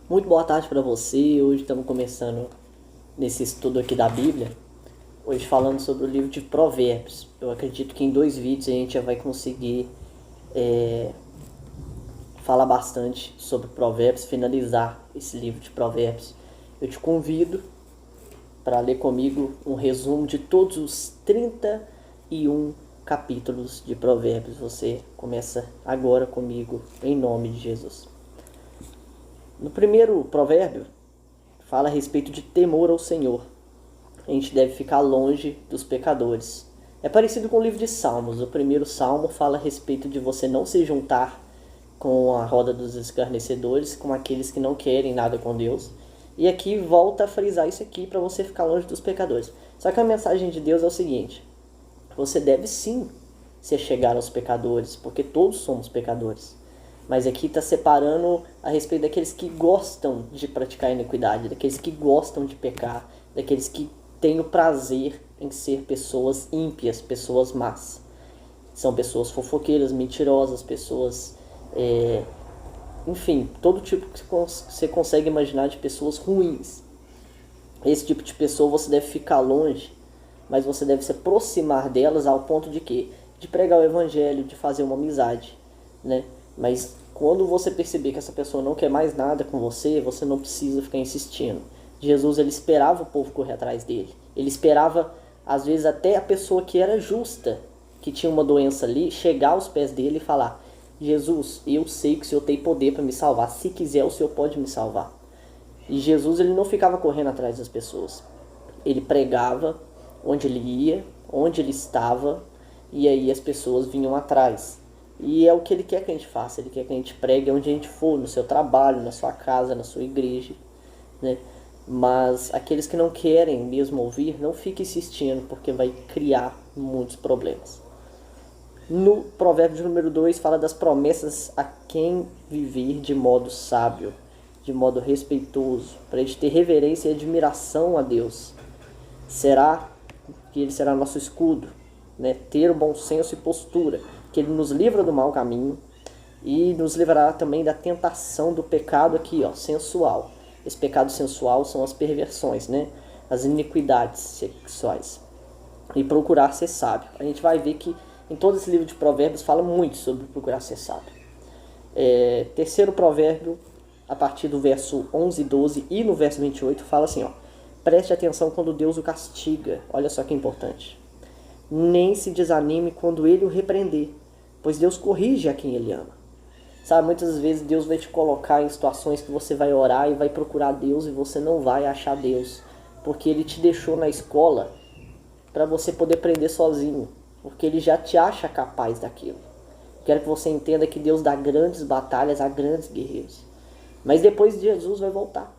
Muito boa tarde para você. Hoje estamos começando nesse estudo aqui da Bíblia. Hoje falando sobre o livro de Provérbios. Eu acredito que em 2 vídeos a gente já vai conseguir falar bastante sobre Provérbios, finalizar esse livro de Provérbios. Eu te convido para ler comigo um resumo de todos os 31 capítulos de Provérbios. Você começa agora comigo, em nome de Jesus. No primeiro provérbio, fala a respeito de temor ao Senhor. A gente deve ficar longe dos pecadores. É parecido com o livro de Salmos. O primeiro salmo fala a respeito de você não se juntar com a roda dos escarnecedores, com aqueles que não querem nada com Deus. E aqui volta a frisar isso aqui para você ficar longe dos pecadores. Só que a mensagem de Deus é o seguinte: você deve sim se chegar aos pecadores, porque todos somos pecadores. Mas aqui está separando a respeito daqueles que gostam de praticar iniquidade, daqueles que gostam de pecar, daqueles que têm o prazer em ser pessoas ímpias, pessoas más. São pessoas fofoqueiras, mentirosas, pessoas... enfim, todo tipo que você consegue imaginar de pessoas ruins. Esse tipo de pessoa você deve ficar longe, mas você deve se aproximar delas ao ponto de quê? De pregar o evangelho, de fazer uma amizade, né? Mas quando você perceber que essa pessoa não quer mais nada com você, você não precisa ficar insistindo. Jesus, ele esperava o povo correr atrás dele. Ele esperava, às vezes, até a pessoa que era justa, que tinha uma doença ali, chegar aos pés dele e falar: Jesus, eu sei que o Senhor tem poder para me salvar. Se quiser, o Senhor pode me salvar. E Jesus, ele não ficava correndo atrás das pessoas. Ele pregava onde ele ia, onde ele estava, e aí as pessoas vinham atrás. E é o que ele quer que a gente faça. Ele quer que a gente pregue onde a gente for, no seu trabalho, na sua casa, na sua igreja, né? Mas aqueles que não querem mesmo ouvir, não fique insistindo, porque vai criar muitos problemas. No provérbio de número 2 fala das promessas a quem viver de modo sábio, de modo respeitoso, para a gente ter reverência e admiração a Deus. Será que ele será nosso escudo, né? Ter o bom senso e postura, que ele nos livra do mau caminho e nos livrará também da tentação do pecado aqui, ó, sensual. Esse pecado sensual são as perversões, né? As iniquidades sexuais. E procurar ser sábio. A gente vai ver que em todo esse livro de provérbios fala muito sobre procurar ser sábio. Terceiro provérbio, a partir do verso 11 e 12 e no verso 28, fala assim, ó: preste atenção quando Deus o castiga. Olha só que importante. Nem se desanime quando ele o repreender, pois Deus corrige a quem ele ama. Sabe, muitas vezes Deus vai te colocar em situações que você vai orar e vai procurar Deus e você não vai achar Deus, porque ele te deixou na escola para você poder aprender sozinho, porque ele já te acha capaz daquilo. Quero que você entenda que Deus dá grandes batalhas a grandes guerreiros. Mas depois Jesus vai voltar.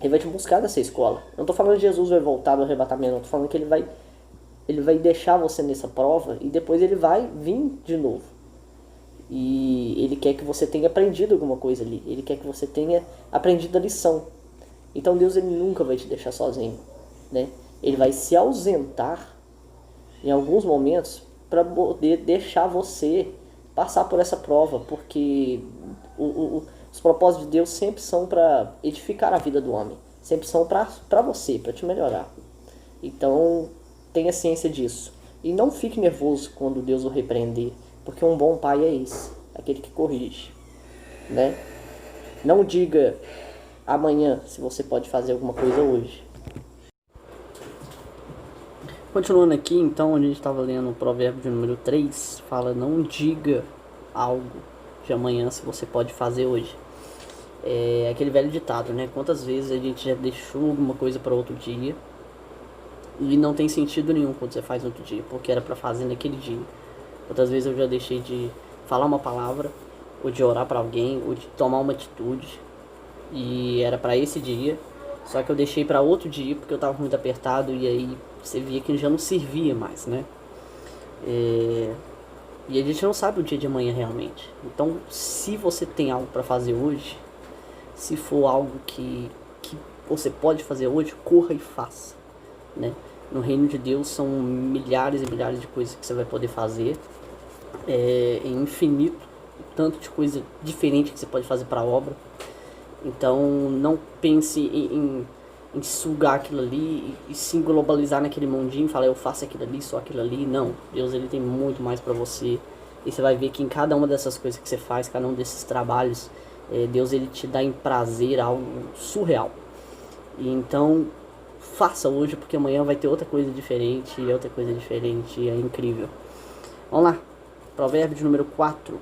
Ele vai te buscar nessa escola. Eu não estou falando que Jesus vai voltar do arrebatamento, não. Estou falando que ele vai deixar você nessa prova e depois ele vai vir de novo. E ele quer que você tenha aprendido alguma coisa ali. Ele quer que você tenha aprendido a lição. Então Deus, ele nunca vai te deixar sozinho, né? Ele vai se ausentar em alguns momentos para poder deixar você passar por essa prova, porque os propósitos de Deus sempre são para edificar a vida do homem, sempre são para você, para te melhorar. Então tenha ciência disso e não fique nervoso quando Deus o repreender, porque um bom pai é esse, aquele que corrige, né? Não diga amanhã se você pode fazer alguma coisa hoje. Continuando aqui, então, onde a gente estava lendo o provérbio de número 3, fala: não diga algo de amanhã se você pode fazer hoje. É aquele velho ditado, né? Quantas vezes a gente já deixou alguma coisa para outro dia e não tem sentido nenhum quando você faz no outro dia, porque era para fazer naquele dia. Outras vezes eu já deixei de falar uma palavra, ou de orar para alguém, ou de tomar uma atitude, e era para esse dia, só que eu deixei para outro dia porque eu estava muito apertado, e aí você via que já não servia mais, né? E a gente não sabe o dia de amanhã realmente. Então, se você tem algo para fazer hoje, se for algo que você pode fazer hoje, corra e faça, né? No reino de Deus são milhares e milhares de coisas que você vai poder fazer. É infinito, tanto de coisa diferente que você pode fazer para a obra. Então não pense em sugar aquilo ali e se globalizar naquele mundinho e falar eu faço aquilo ali, só aquilo ali. Não, Deus ele tem muito mais para você. E você vai ver que em cada uma dessas coisas que você faz, cada um desses trabalhos, Deus ele te dá em prazer algo surreal. E então faça hoje, porque amanhã vai ter outra coisa diferente, e outra coisa diferente, e é incrível. Vamos lá, provérbio de número 4.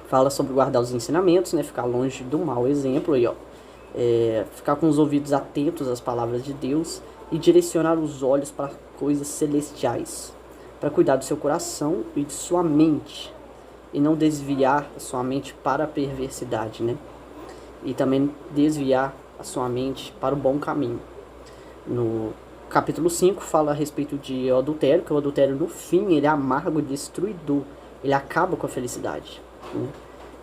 Fala sobre guardar os ensinamentos, né? Ficar longe do mau exemplo aí, ó. Ficar com os ouvidos atentos às palavras de Deus e direcionar os olhos para coisas celestiais, para cuidar do seu coração e de sua mente, e não desviar a sua mente para a perversidade, né? E também desviar a sua mente para o bom caminho. No capítulo 5 fala a respeito de adultério, que o adultério no fim ele é amargo e destruidor, ele acaba com a felicidade, né?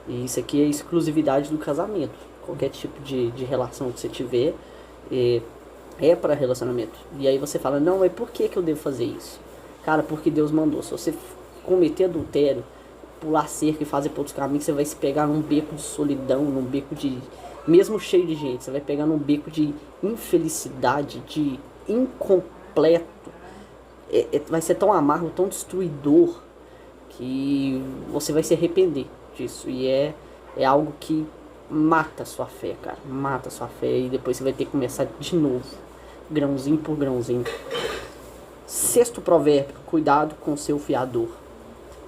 E isso aqui é exclusividade do casamento. Qualquer tipo de relação que você tiver é para relacionamento. E aí você fala, não, mas por que eu devo fazer isso? Cara, porque Deus mandou. Se você cometer adultério, pular cerca e fazer por outros caminhos, você vai se pegar num beco de solidão, num beco de... mesmo cheio de gente, você vai pegar num beco de infelicidade, de incompleto. Vai ser tão amargo, tão destruidor, que você vai se arrepender disso. E é algo que mata a sua fé, cara. Mata a sua fé e depois você vai ter que começar de novo, grãozinho por grãozinho. Sexto provérbio, cuidado com seu fiador.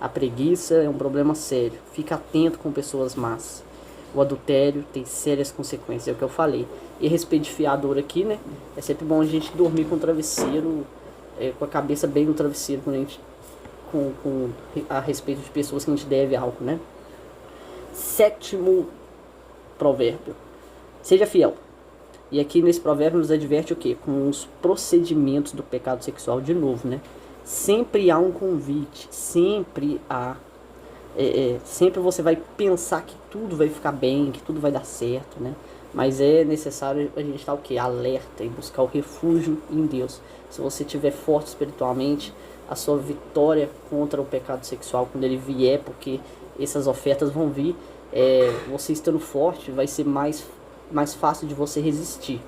A preguiça é um problema sério. Fica atento com pessoas más. O adultério tem sérias consequências, é o que eu falei. E a respeito de fiador aqui, né? É sempre bom a gente dormir com o travesseiro, com a cabeça bem no travesseiro, quando a gente, a respeito de pessoas que a gente deve algo, né? Sétimo provérbio. Seja fiel. E aqui nesse provérbio nos adverte o quê? Com os procedimentos do pecado sexual de novo, né? Sempre há um convite, sempre há... sempre você vai pensar que tudo vai ficar bem, que tudo vai dar certo, né? Mas é necessário a gente estar o quê? Alerta e buscar o refúgio em Deus. Se você estiver forte espiritualmente, a sua vitória contra o pecado sexual, quando ele vier, porque essas ofertas vão vir, você estando forte, vai ser mais fácil de você resistir.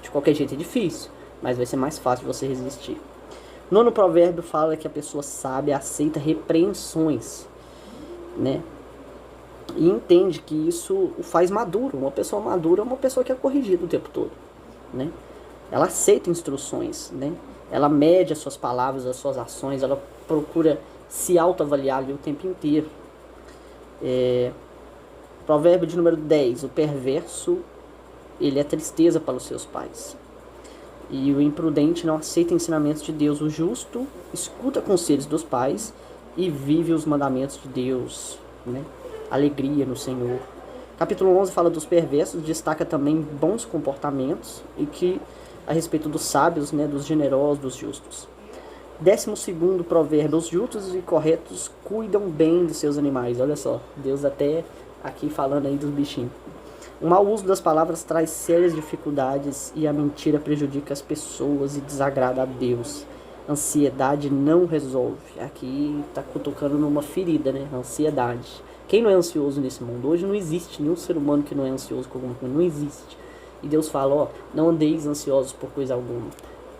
De qualquer jeito é difícil, mas vai ser mais fácil de você resistir. Nono provérbio fala que a pessoa sábia aceita repreensões, né? E entende que isso o faz maduro. Uma pessoa madura é uma pessoa que é corrigida o tempo todo, né? Ela aceita instruções, né? Ela mede as suas palavras, as suas ações, ela procura se autoavaliar ali o tempo inteiro. Provérbio de número 10. O perverso, ele é tristeza para os seus pais. E o imprudente não aceita ensinamentos de Deus. O justo escuta conselhos dos pais e vive os mandamentos de Deus, né? Alegria no Senhor. Capítulo 11 fala dos perversos, destaca também bons comportamentos e que a respeito dos sábios, né, dos generosos, dos justos. 12º provérbio, os justos e corretos cuidam bem dos seus animais. Olha só, Deus até aqui falando aí dos bichinhos. O mau uso das palavras traz sérias dificuldades e a mentira prejudica as pessoas e desagrada a Deus. Ansiedade não resolve. Aqui está cutucando numa ferida, né? Ansiedade. Quem não é ansioso nesse mundo? Hoje não existe nenhum ser humano que não é ansioso com alguma coisa. Não existe. E Deus fala, ó, não andeis ansiosos por coisa alguma.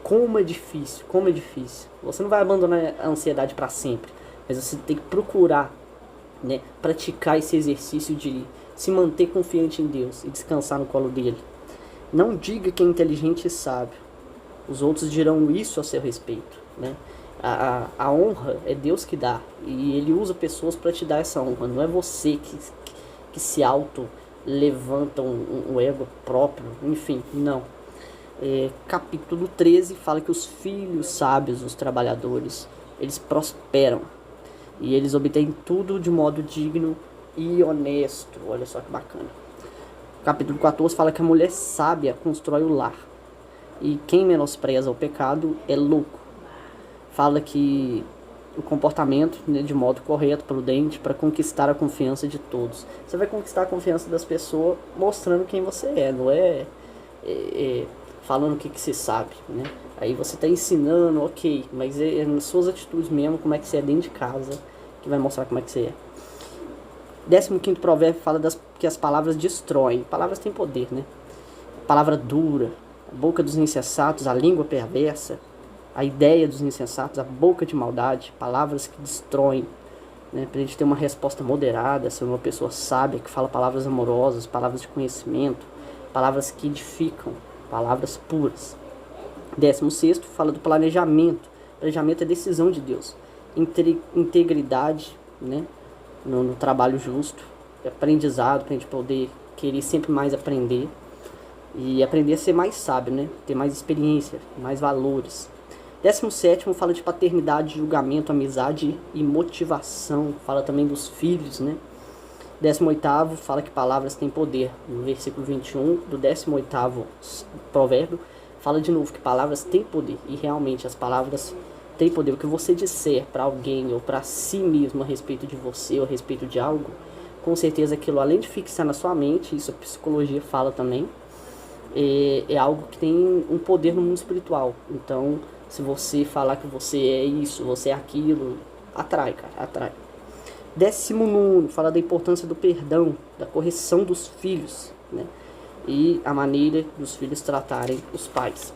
Como é difícil, como é difícil. Você não vai abandonar a ansiedade para sempre, mas você tem que procurar, né, praticar esse exercício de se manter confiante em Deus e descansar no colo dele. Não diga que é inteligente e sábio. Os outros dirão isso a seu respeito, né? A honra é Deus que dá, e Ele usa pessoas para te dar essa honra. Não é você que se auto levanta um ego próprio, enfim, não. Capítulo 13 fala que os filhos sábios, os trabalhadores, eles prosperam e eles obtêm tudo de modo digno e honesto. Olha só que bacana. Capítulo 14 fala que a mulher sábia constrói o lar e quem menospreza o pecado é louco. Fala que o comportamento, né, de modo correto, prudente, para conquistar a confiança de todos. Você vai conquistar a confiança das pessoas mostrando quem você é, não é falando o que você sabe, né? Aí você está ensinando, ok, mas nas suas atitudes mesmo, como é que você é dentro de casa, que vai mostrar como é que você é. 15º provérbio fala que as palavras destroem. Palavras têm poder, né? Palavra dura, a boca dos insensatos, a língua perversa, a ideia dos insensatos, a boca de maldade, palavras que destroem, né? Para a gente ter uma resposta moderada, ser uma pessoa sábia, que fala palavras amorosas, palavras de conhecimento, palavras que edificam, palavras puras. 16º fala do planejamento. Planejamento é decisão de Deus. Integridade, né? No trabalho justo, aprendizado, para a gente poder querer sempre mais aprender e aprender a ser mais sábio, né? Ter mais experiência, mais valores. 17º fala de paternidade, julgamento, amizade e motivação. Fala também dos filhos, né? 18º fala que palavras têm poder. No versículo 21 do 18º provérbio, fala de novo que palavras têm poder. E realmente as palavras têm poder. O que você disser para alguém ou para si mesmo a respeito de você ou a respeito de algo, com certeza aquilo, além de fixar na sua mente, isso a psicologia fala também, é algo que tem um poder no mundo espiritual. Então, se você falar que você é isso, você é aquilo, atrai, cara, atrai. 19º fala da importância do perdão, da correção dos filhos, né? E a maneira dos filhos tratarem os pais.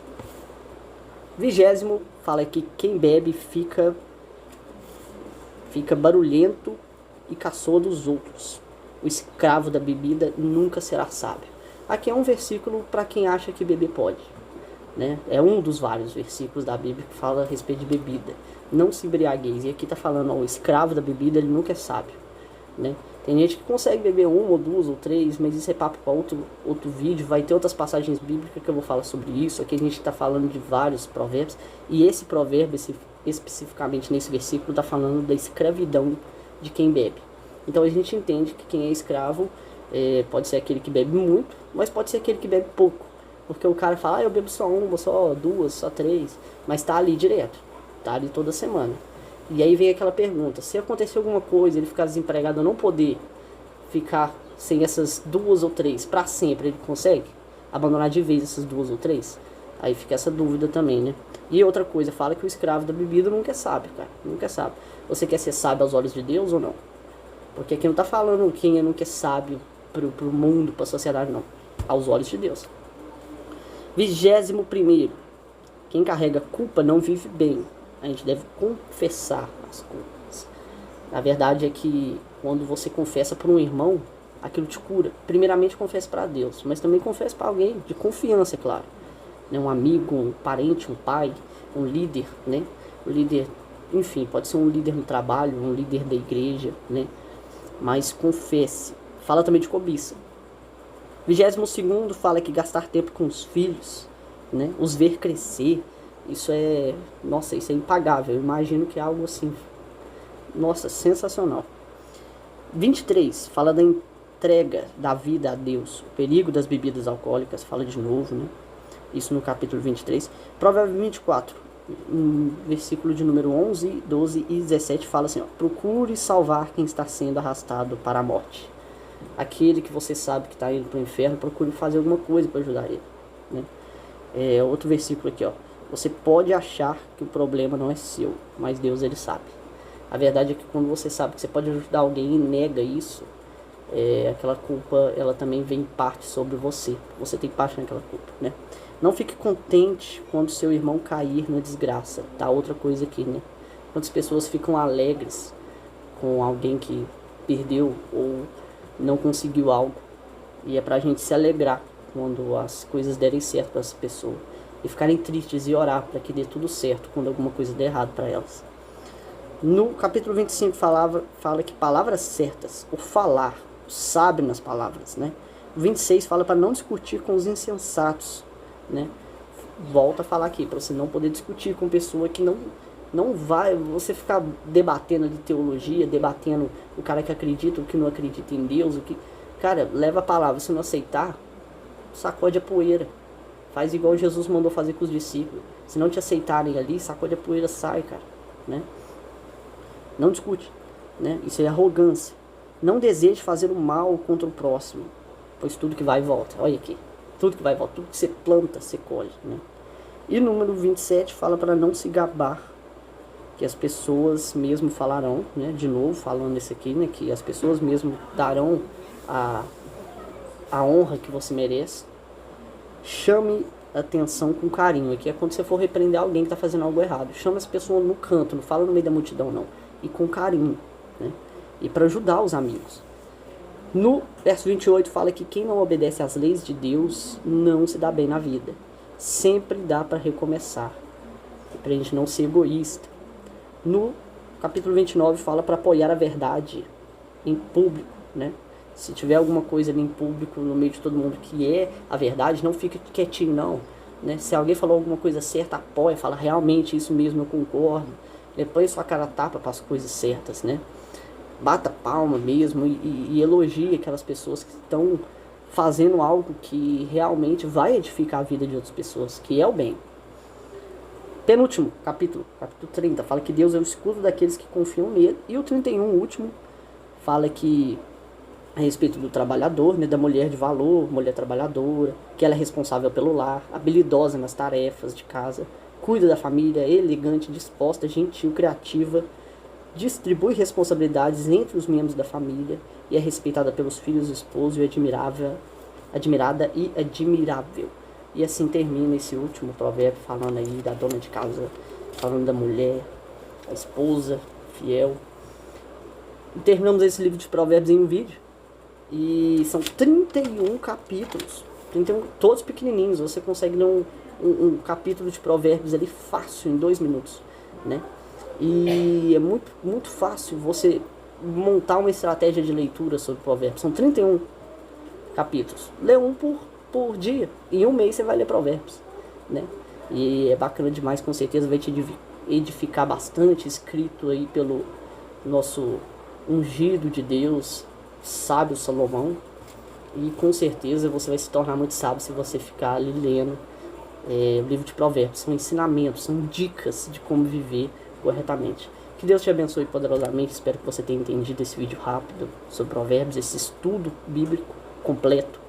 20º fala que quem bebe fica barulhento e caçoa dos outros. O escravo da bebida nunca será sábio. Aqui é um versículo para quem acha que beber pode, né? É um dos vários versículos da Bíblia que fala a respeito de bebida. Não se embriagueis. E aqui está falando, ó, o escravo da bebida ele nunca é sábio, né? Tem gente que consegue beber uma, ou duas, ou três, mas isso é papo para outro vídeo. Vai ter outras passagens bíblicas que eu vou falar sobre isso. Aqui a gente está falando de vários provérbios. E esse provérbio, especificamente nesse versículo, está falando da escravidão de quem bebe. Então a gente entende que quem é escravo pode ser aquele que bebe muito, mas pode ser aquele que bebe pouco. Porque o cara fala, eu bebo só uma, só duas, só três. Mas está ali direto, está ali toda semana. E aí vem aquela pergunta, se acontecer alguma coisa, ele ficar desempregado, não poder ficar sem essas duas ou três para sempre, ele consegue abandonar de vez essas duas ou três? Aí fica essa dúvida também, né? E outra coisa, fala que o escravo da bebida nunca é sábio, cara, nunca é sábio. Você quer ser sábio aos olhos de Deus ou não? Porque aqui não tá falando quem nunca é sábio pro mundo, pra sociedade, não. Aos olhos de Deus. 21º, quem carrega culpa não vive bem. A gente deve confessar as culpas. A verdade é que quando você confessa para um irmão, aquilo te cura. Primeiramente confessa para Deus, mas também confessa para alguém de confiança, é claro. Né? Um amigo, um parente, um pai, um líder, né? Um líder, enfim, pode ser um líder no trabalho, um líder da igreja, né? Mas confesse. Fala também de cobiça. 22º fala que gastar tempo com os filhos, né? Os ver crescer. Isso é, nossa, isso é impagável. Eu imagino que é algo assim, nossa, sensacional. 23, fala da entrega da vida a Deus. O perigo das bebidas alcoólicas, fala de novo, né? Isso no capítulo 23. Provérbio 24, versículo de número 11, 12 e 17, fala assim, ó, procure salvar quem está sendo arrastado para a morte. Aquele que você sabe que está indo para o inferno, procure fazer alguma coisa para ajudar ele, né? Outro versículo aqui, ó. Você pode achar que o problema não é seu, mas Deus ele sabe. A verdade é que quando você sabe que você pode ajudar alguém e nega isso, aquela culpa ela também vem parte sobre você. Você tem parte naquela culpa, né? Não fique contente quando seu irmão cair na desgraça. Tá outra coisa aqui, né? Quantas pessoas ficam alegres com alguém que perdeu ou não conseguiu algo. E é pra gente se alegrar quando as coisas derem certo para essa pessoa. E ficarem tristes e orar para que dê tudo certo quando alguma coisa der errado para elas. No capítulo 25 fala que palavras certas, o falar, o sábio nas palavras, né? O 26 fala para não discutir com os insensatos, né? Volta a falar aqui, para você não poder discutir com pessoa que não vai, você ficar debatendo de teologia, debatendo o cara que acredita, o que não acredita em Deus, o que... Cara, leva a palavra, se não aceitar, sacode a poeira. Faz igual Jesus mandou fazer com os discípulos. Se não te aceitarem ali, sacode a poeira, sai, cara, né? Não discute, né? Isso é arrogância. Não deseje fazer o mal contra o próximo, pois tudo que vai e volta. Olha aqui, tudo que vai e volta, tudo que você planta, você colhe, né? E número 27 fala para não se gabar que as pessoas mesmo falarão, né, de novo falando isso aqui, né, que as pessoas mesmo darão a honra que você merece. Chame atenção com carinho. Aqui é quando você for repreender alguém que está fazendo algo errado. Chama essa pessoa no canto, não fala no meio da multidão, não. E com carinho, né? E para ajudar os amigos. No verso 28 fala que quem não obedece às leis de Deus não se dá bem na vida. Sempre dá para recomeçar. Para a gente não ser egoísta. No capítulo 29 fala para apoiar a verdade em público, né? Se tiver alguma coisa ali em público, no meio de todo mundo, que é a verdade, não fique quietinho, não. Né? Se alguém falou alguma coisa certa, apoia, fala, realmente, isso mesmo, eu concordo. Põe sua cara a tapa para as coisas certas, né? Bata palma mesmo e elogie aquelas pessoas que estão fazendo algo que realmente vai edificar a vida de outras pessoas, que é o bem. Penúltimo capítulo 30, fala que Deus é o escudo daqueles que confiam nele. E o 31, o último, fala que a respeito do trabalhador, né, da mulher de valor, mulher trabalhadora, que ela é responsável pelo lar, habilidosa nas tarefas de casa, cuida da família, elegante, disposta, gentil, criativa, distribui responsabilidades entre os membros da família e é respeitada pelos filhos do esposo e admirada e admirável. E assim termina esse último provérbio falando aí da dona de casa, falando da mulher, a esposa fiel. E terminamos esse livro de provérbios em um vídeo. E são 31 capítulos, 31, todos pequenininhos. Você consegue ler um capítulo de provérbios ali fácil, em 2 minutos, né? E é muito, muito fácil você montar uma estratégia de leitura sobre provérbios. São 31 capítulos. Lê um por dia. Em um mês você vai ler provérbios, né? E é bacana demais, com certeza vai te edificar bastante, escrito aí pelo nosso ungido de Deus, sábio Salomão. E com certeza você vai se tornar muito sábio se você ficar ali lendo o livro de provérbios. São ensinamentos, são dicas de como viver corretamente. Que Deus te abençoe poderosamente. Espero que você tenha entendido esse vídeo rápido sobre provérbios, esse estudo bíblico completo.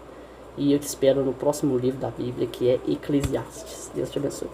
E eu te espero no próximo livro da Bíblia, que é Eclesiastes. Deus te abençoe.